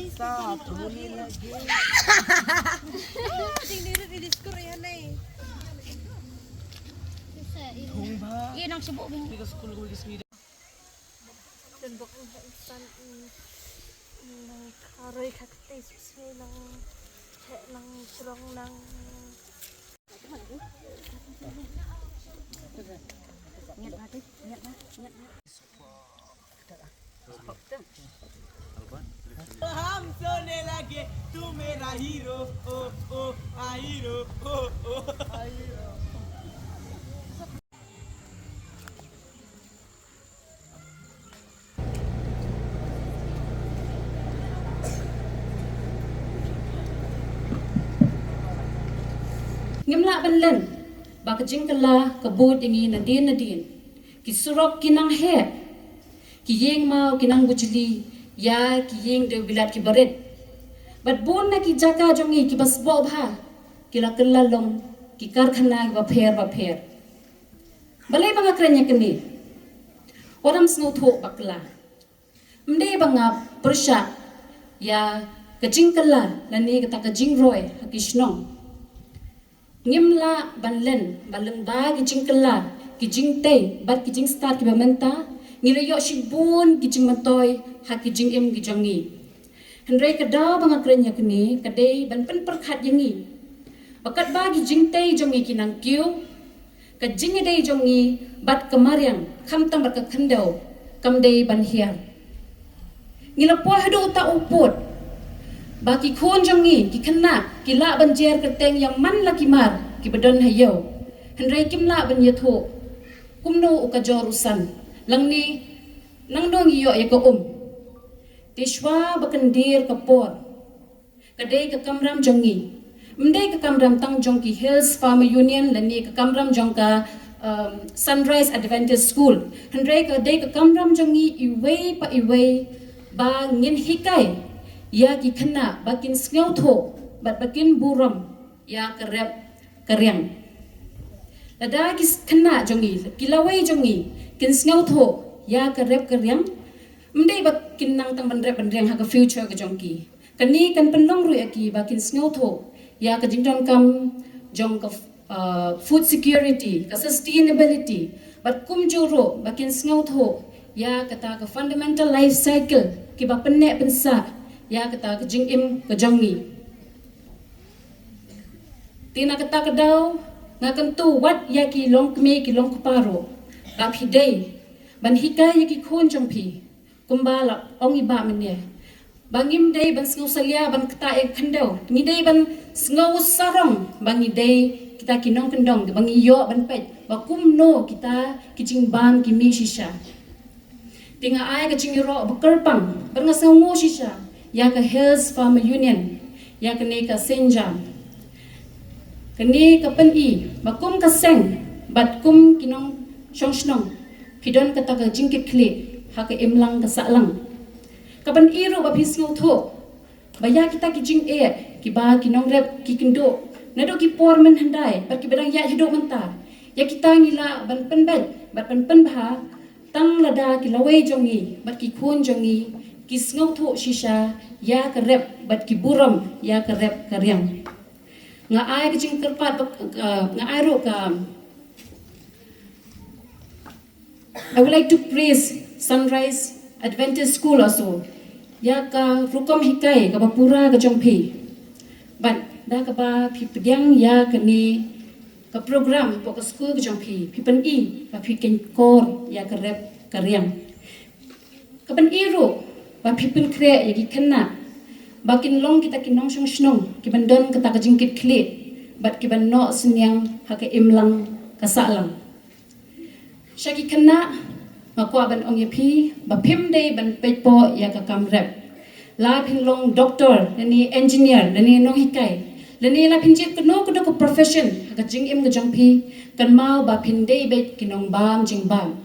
Satu ni lagi. Tinggal di diskur ya nih. Humba. Iya nang sebut bing. Kita sekolah gue sendiri. Dan bukan insan nang karoi kakte sih nang serong nang. Niat mati, niat mah. हम सोने लगे तू मेरा हीरो ओ ओ हीरो ओ ओ hero Ngimla banlen ba kajingkala kabut ingi nadin ki surok kinang he ki yeng mau kinang bujli ya ki yeng de bilat ki baret bat bon na ki jaka jongi ki basbo bha ki la kellalong ki karkhana ki ba pher balai banga krenya kini orang snow tho bakla mde banga persha ya kajingkala lani kata kajing roy hakishnong Ngimla banlen baleng ba kijing kela kijing tei bat kijing start ki bamenta ngilayo shibun kijing mantoy ha kijing im gijongi hendrai kada banga krenya kini kadai ban pen perkhat yangi bakat ba kijing tei jongi kinang kyu kajing dei jongi bat kemaryang kham tam bat ka khandau kam dei ban hiar ngilapo hado ta uput Baki khon jongi ki khana ki la banjer kerteng yang man la ki mar ki bedon hayo hendrai kim la ban yatho kumno ukajor usan langni nang dong yo ya ko tishwa bakandir kapor kadai ka kamram jongi mdai ka kamram tang jongki hills farmer union lani ka kamram jongka sunrise adventist school hendrai ka dai ka kamram jongi iwei ba ngin hikai ya ki khana bakin sngew tho bat bakin buram ya kerep keryang lada ki khana jongi kilawai jongi kin sngew tho ya kerep keryang mdei bakin nang tang bandrep ha ka future ka jongki kani kan penlong ru aki bakin sngew tho ya ka jingdon kam jong ka food security ka sustainability bat kum juro bakin sngew tho ya kata ka fundamental life cycle ki ba penne pensa ya kata kejing im kejongi tina kata kedau ngakan tu wat ya ki long kme ki long kuparo ap hidai ban hikai ya ki khon jongpi kumbala ong iba mene bangim dei ban sngo salia ban kata e khandau ni dei ban sngo sarong bangi dei kita kinong kendong bangi yo ban pet ba kumno kita kijing bang ki mi shisha tinga ai kejing ro bakerpang ban ngasngo shisha ya ke Hills Farmer Union ya ke ne ka Senjam kini ka pen I bakum ka seng bat kum kinong shongshnong pidon kata ka jingkit kli ha ka imlang ka salang ka pen I ro ba pisngo tho baya kita ki jing e ki ba kinong rep ki kindo na do ki por men handai bat ki bedang ya hidup menta ya kita ngila ban pen bet bat pen bha tang lada ki lawai jongi bat ki khon jongi kisngau tho shisha ya kerep bat ki buram ya kerep karyang nga ai ka jing kerpat nga ai ro ka I would like to praise Sunrise Adventist School also ya ka rukom hikai ka bapura ka jongphi bat da ka ba phi pdyang ya ka ni ka program po ka school ka jongphi phi pan I ba phi ken kor ya kerep karyang ka pan I ro ba pipin kre yagi kena bakin long kita kinong shong shnong ki bandon kata ka jingkit kle bat ki ban no senyang ha ka imlang ka salang shaki kena makwa ban ong yapi ba pim dei ban pepo ya ka kamrep la phin long doctor lani engineer lani nong hikai lani la phin jit no ko profession ha ka jing im ka jongpi kan mau ba phin dei bet kinong bam jing bam